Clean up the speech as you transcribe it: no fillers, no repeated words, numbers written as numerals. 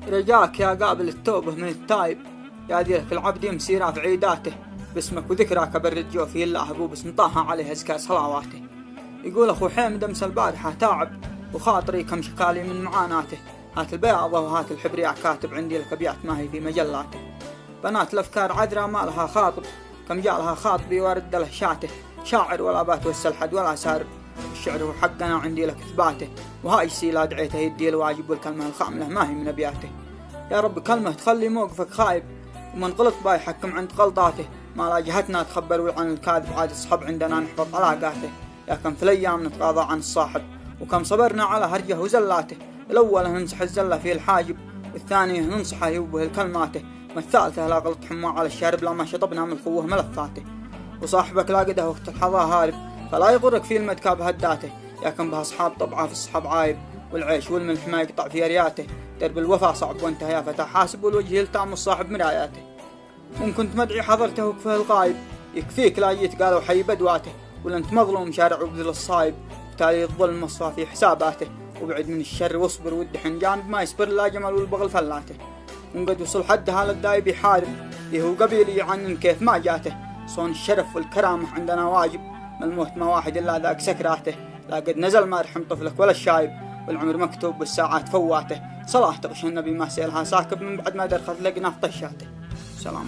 رجاك يا قابل التوبة من التايب، يا ديرك العبد يمسي رافع عيداته، باسمك وذكراك برد جوفي الله أبو باسم طه عليه أزكى صلواته. يقول أخو حامد أمس البارحة تعب وخاطري كم شكالي من معاناته، هات البياضة وهات الحبرية كاتب عندي لك أبيات ما هي في مجلاته. بنات الأفكار عذرة ما لها خاطب، كم جالها خاطبي ورد له شاته، شاعر ولا بات والسلحد ولا سارب، الشعر هو حقنا عندي لك إثباته، وهاي السيلة دعيته يدي الواجب والكلمة الخاملة ما هي من أبياته. يا رب كلمة تخلي موقفك خايب، ومن غلط باي حكم عند غلطاته، ما لا جهتنا تخبر عن الكاذب عاد الصحب عندنا نحفظ علاقاته. يا كم في الأيام نتغاضى عن الصاحب، وكم صبرنا على هرجه وزلاته، الأول ننصح الزلة في الحاجب، والثاني ننصحه يوبه الكلماته، والثالثة لا غلط حمى على الشارب لما شطبنا من الخوه ملفاته. وصاحبك لا قده وقت الحظا هارب، فلا يغرك في المدكاب هداته، يا كم بها أصحاب طبعه في الصحاب عايب، والعيش والملح ما يقطع في رياته، درب الوفا صعب وانت يا فتى حاسب، والوجه يلتعم الصاحب مراياته. وإن كنت مدعي حضرته وكفه الغايب، يكفيك لا جيت قالوا حي بدواته، ولا انت مظلوم شارع وبذل الصايب، وتالي الظلم مصفى في حساباته، وبعد من الشر واصبر والدحن جانب ما يصبر لا جمل والبغل فلاته. وقد وصل حدها للدايب يحارب، هو قبيلي يعنن كيف ما جاته، صون الشرف والكرامة عندنا واجب، ما الموت ما واحد إلا ذاك سكراته، لا قد نزل ما يرحم طفلك ولا الشايب، والعمر مكتوب بالساعات فواته، صلاة تغش النبي ما سيلها ساكب من بعد ما درخت لقنا في طشاته. سلام.